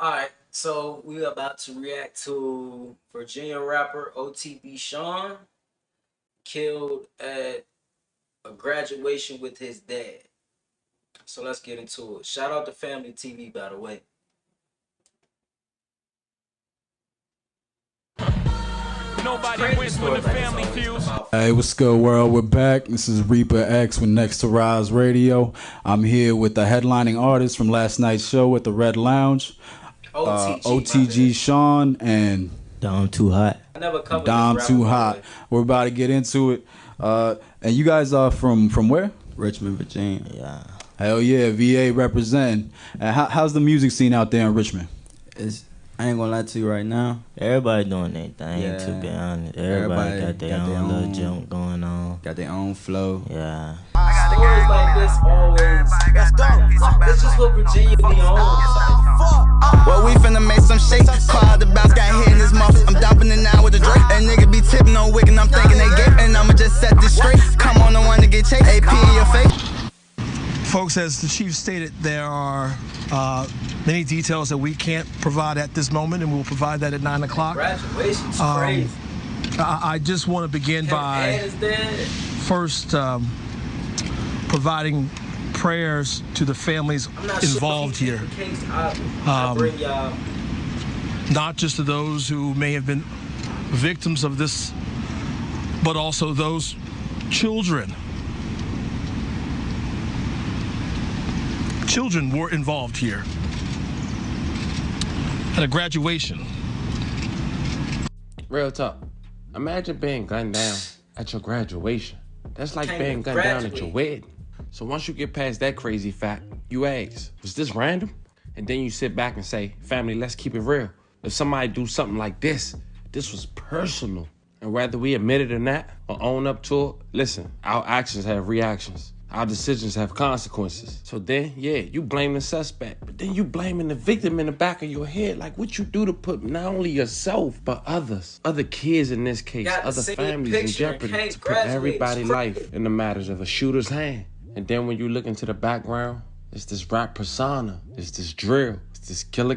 Alright, so we're about to react to Virginia rapper OTB Sean killed at a graduation with his dad. So let's get into it. Shout out to Family TV, by the way. Nobody wins when the family feels. Hey, what's good, world? We're back. This is Reaper X with Next to Rise Radio. I'm here with the headlining artist from last night's show at the Red Lounge, OTG Sean and Dom Too Hot. I never covered Dom this Too rapper, Hot. We're about to get into it. And you guys are from where? Richmond, Virginia. Yeah. Hell yeah, VA representing. And how's the music scene out there in Richmond? I ain't gonna lie to you right now. Everybody doing their thing, Yeah. to be honest. Everybody got their own little jump going on. Got their own flow. Yeah. Stories like this always. This is what Virginia be on. Well, we finna make some shake. Cloud the bounce, got hit in this muff. I'm dumping it now with the Drake. And nigga be tipping on wick, and I'm thinking they gay. And I'ma just set this straight. Come on, the one to get chased. AP in your face. Folks, as the chief stated, there are many details that we can't provide at this moment, and we'll provide that at 9 o'clock. Congratulations, crazy. I just want to begin by first providing prayers to the families involved here. Not just to those who may have been victims of this, but also those children. Children were involved here at a graduation. Real talk. Imagine being gunned down at your graduation. That's like being gunned down at your wedding. So once you get past that crazy fact, you ask, was this random? And then you sit back and say, family, let's keep it real. If somebody do something like this was personal. And whether we admit it or not, or own up to it, listen, our actions have reactions. Our decisions have consequences. So then, yeah, you blame the suspect, but then you blaming the victim in the back of your head. Like what you do to put not only yourself, but others, other kids in this case, other families in jeopardy, to put everybody's life in the matters of a shooter's hand. And then when you look into the background, it's this rap persona, it's this drill, it's this killer,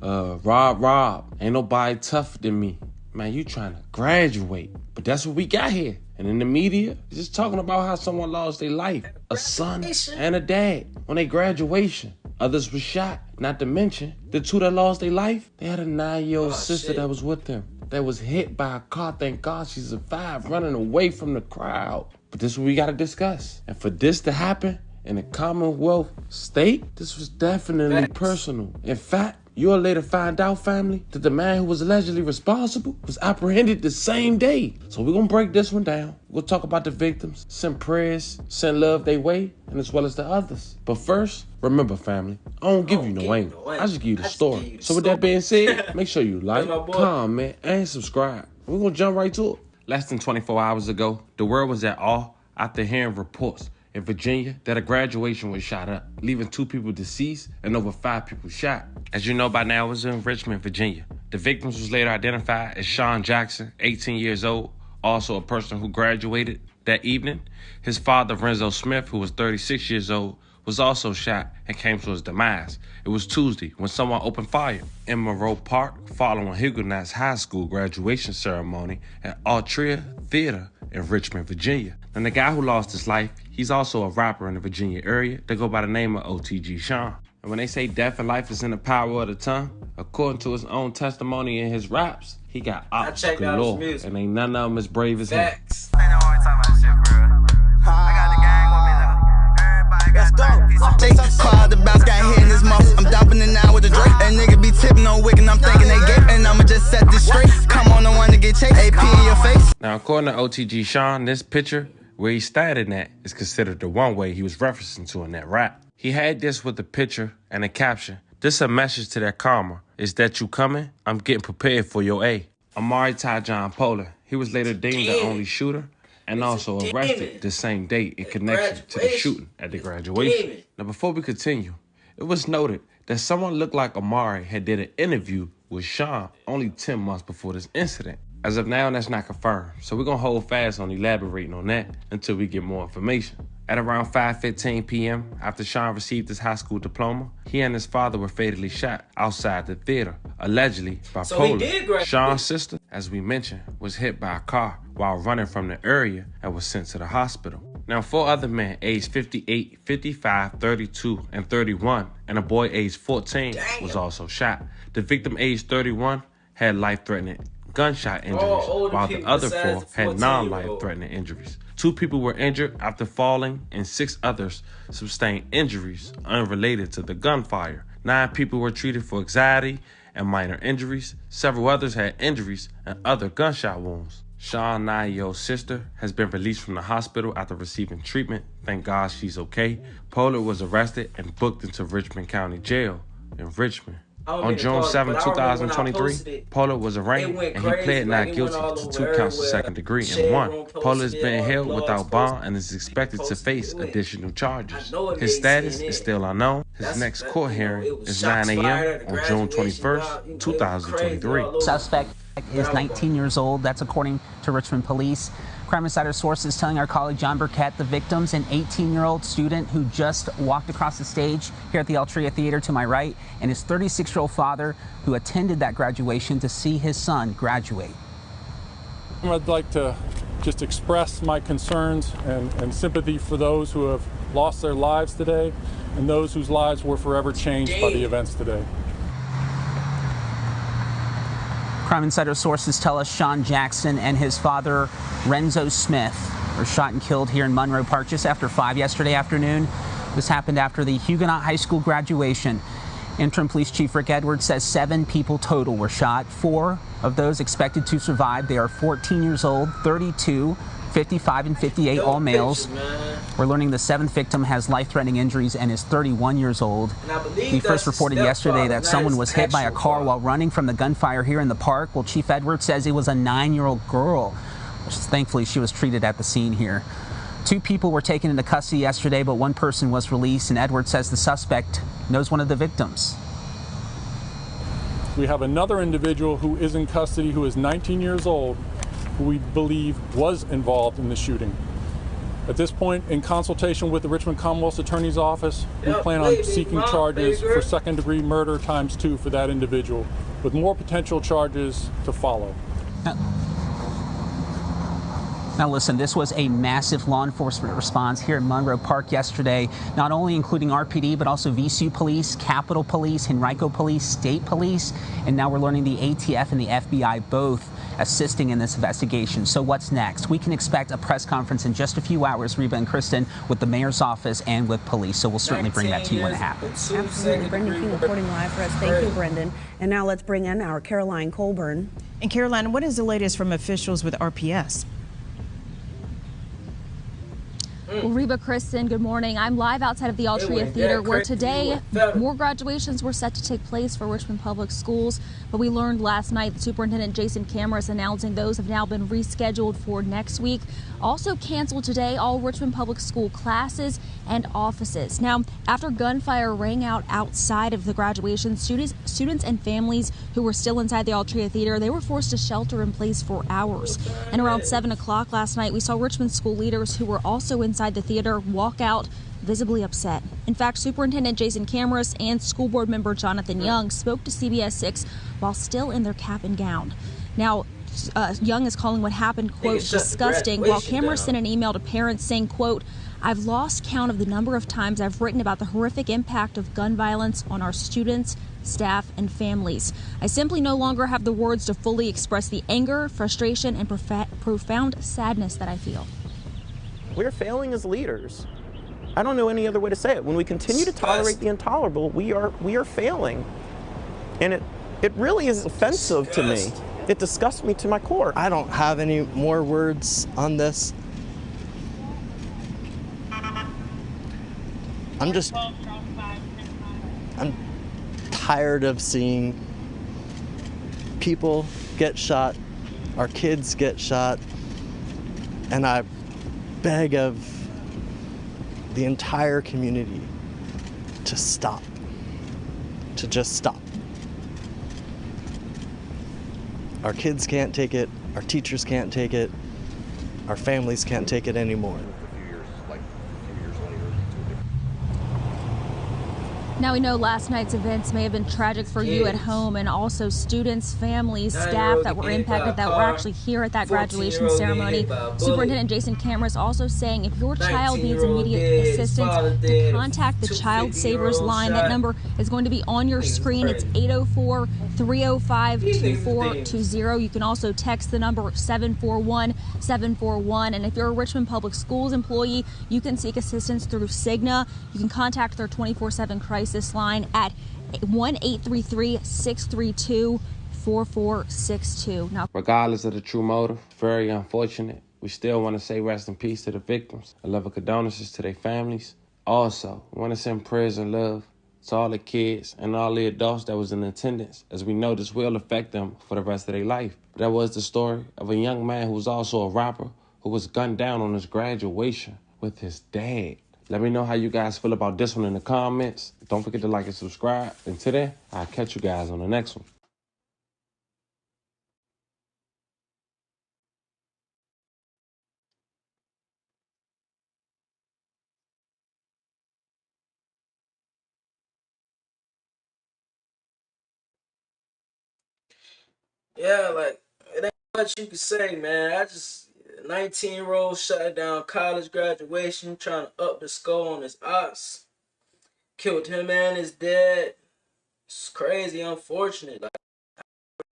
rob. Ain't nobody tougher than me. Man, you trying to graduate, but that's what we got here. And in the media, just talking about how someone lost their life, a son and a dad on their graduation. Others were shot, not to mention the two that lost their life, they had a 9-year-old sister that was with them, that was hit by a car. Thank God she survived, running away from the crowd. But this is what we gotta discuss. And for this to happen in a Commonwealth state, this was definitely personal. In fact, you'll later find out, family, that the man who was allegedly responsible was apprehended the same day. So we're gonna break this one down. We'll talk about the victims, send prayers, send love their way, and as well as the others. But first, remember, family, I don't give you no angle. I just give you the story. So with that being said, make sure you like, comment, and subscribe. We're gonna jump right to it. Less than 24 hours ago, the world was at awe after hearing reports in Virginia that a graduation was shot up, leaving 2 people deceased and over 5 people shot. As you know by now, it was in Richmond, Virginia. The victims was later identified as Sean Jackson, 18 years old, also a person who graduated that evening. His father, Renzo Smith, who was 36 years old, was also shot and came to his demise. It was Tuesday when someone opened fire in Monroe Park following Huguenot's High School graduation ceremony at Altria Theater in Richmond, Virginia. And the guy who lost his life, he's also a rapper in the Virginia area. They go by the name of OTG Sean. And when they say death and life is in the power of the tongue, according to his own testimony in his raps, he got ops galore, and ain't none of them as brave as him. Cloud the bounce, got hit in this muff. I'm dumping it now with the Drake. And nigga be tipping on wick, and I'm thinking they gay. And I'ma just set this straight. Come on, the one to get chased. AP in your face. Now, according to OTG Sean, this picture where he's standing at is considered the one way he was referencing to in that rap. He had this with the picture and a caption. This a message to that karma. Is that you coming? I'm getting prepared for your A. Amari Ty John Polar. He was later deemed the only shooter and also arrested the same day in connection to the shooting at the graduation. Now, before we continue, it was noted that someone looked like Amari had did an interview with Sean only 10 months before this incident. As of now, that's not confirmed, so we're gonna hold fast on elaborating on that until we get more information. At around 5:15 p.m., after Sean received his high school diploma, he and his father were fatally shot outside the theater, allegedly by Polar. Sean's sister, as we mentioned, was hit by a car while running from the area and was sent to the hospital. Now, 4 other men aged 58, 55, 32, and 31, and a boy aged 14 was also shot. The victim aged 31 had life-threatening gunshot injuries, while the other 4 had non-life-threatening injuries. 2 people were injured after falling, and 6 others sustained injuries unrelated to the gunfire. 9 people were treated for anxiety and minor injuries. Several others had injuries and other gunshot wounds. Sean's 9-year-old sister has been released from the hospital after receiving treatment. Thank God she's okay. Pollard was arrested and booked into Richmond County Jail in Richmond. On June 7, 2023, Pollard was arraigned and he pled not guilty to 2 counts of second degree and 1. Pollard is being held without bond and is expected to face additional charges. His status is still unknown. His next court hearing is 9 a.m. on June 21st, 2023. Suspect is 19 years old. That's according to Richmond police. Crime Insider sources telling our colleague John Burkett the victim's an 18-year-old student who just walked across the stage here at the Altria Theater to my right, and his 36-year-old father who attended that graduation to see his son graduate. I'd like to just express my concerns and sympathy for those who have lost their lives today and those whose lives were forever changed by the events today. Crime Insider sources tell us Sean Jackson and his father, Renzo Smith, were shot and killed here in Monroe Park just after 5 yesterday afternoon. This happened after the Huguenot High School graduation. Interim Police Chief Rick Edwards says 7 people total were shot. 4 of those expected to survive. They are 14 years old, 32, 55, and 58, all males. We're learning the 7th victim has life-threatening injuries and is 31 years old. We first reported yesterday that someone was hit by a car while running from the gunfire here in the park. Well, Chief Edwards says it was a 9-year-old girl. Thankfully, she was treated at the scene here. 2 people were taken into custody yesterday, but 1 person was released, and Edwards says the suspect knows one of the victims. We have another individual who is in custody who is 19 years old, who we believe was involved in the shooting. At this point, in consultation with the Richmond Commonwealth's Attorney's Office, we plan on seeking charges for second-degree murder ×2 for that individual, with more potential charges to follow. Now listen, this was a massive law enforcement response here in Monroe Park yesterday, not only including RPD, but also VCU Police, Capitol Police, Henrico Police, State Police, and now we're learning the ATF and the FBI both assisting in this investigation. So what's next? We can expect a press conference in just a few hours, Reba and Kristen, with the mayor's office and with police. So we'll certainly bring that to you when it happens. Absolutely. Brendan King reporting live for us. Thank you, Brendan. And now let's bring in our Caroline Colburn. And Caroline, what is the latest from officials with RPS? Well, Reba, Kristen, good morning. I'm live outside of the Altria Theater, where today more graduations were set to take place for Richmond Public Schools. But we learned last night that Superintendent Jason Cameron announcing those have now been rescheduled for next week. Also canceled today all Richmond Public School classes and offices. Now, after gunfire rang out outside of the graduation, students and families who were still inside the Altria Theater, they were forced to shelter in place for hours. And around 7 o'clock last night, we saw Richmond school leaders who were also inside the theater walk out visibly upset. In fact, Superintendent Jason Cameron and school board member Jonathan Young spoke to CBS 6 while still in their cap and gown. Now, Young is calling what happened, quote, disgusting, while Cameron sent an email to parents saying, quote, I've lost count of the number of times I've written about the horrific impact of gun violence on our students, staff, and families. I simply no longer have the words to fully express the anger, frustration, and profound sadness that I feel. We're failing as leaders. I don't know any other way to say it. When we continue to tolerate the intolerable, we are failing. And it really is offensive to me. It disgusts me to my core. I don't have any more words on this. I'm tired of seeing people get shot, our kids get shot, and I beg of the entire community to stop, to just stop. Our kids can't take it, our teachers can't take it, our families can't take it anymore. Now we know last night's events may have been tragic for you at home, and also students, families, staff that were impacted that were actually here at that graduation ceremony. Superintendent Jason Cameron is also saying if your child needs immediate assistance, to contact the Child Savers line. That number is going to be on your screen. It's 804-305-2420. You can also text the number 741-741. And if you're a Richmond Public Schools employee, you can seek assistance through Cigna. You can contact their 24/7 crisis line at 1-833-632-4462. Now, regardless of the true motive, very unfortunate. We still want to say rest in peace to the victims and love and condolences to their families. Also, we want to send prayers and love to all the kids and all the adults that was in attendance, as we know this will affect them for the rest of their life. But that was the story of a young man who was also a rapper who was gunned down on his graduation with his dad. Let me know how you guys feel about this one in the comments. Don't forget to like and subscribe. Until then, I'll catch you guys on the next one. Yeah, like, it ain't much you can say, man. 19-year-old shut down college graduation, trying to up the score on his ops. Killed him and his dad. It's crazy, unfortunate. Like,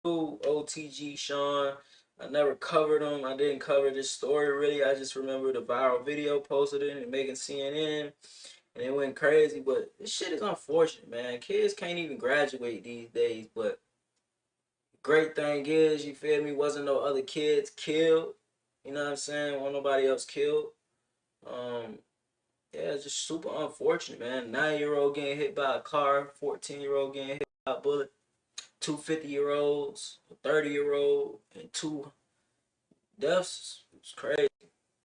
OTG Sean, I never covered him. I didn't cover this story really. I just remember the viral video posted it and making CNN, and it went crazy. But this shit is unfortunate, man. Kids can't even graduate these days. But great thing is, you feel me, wasn't no other kids killed. You know what I'm saying? Wasn't nobody else killed. Yeah, it's just super unfortunate, man. 9-year-old getting hit by a car, 14-year-old getting hit by a bullet, two 50-year-olds, a 30-year-old, and two deaths. It's crazy.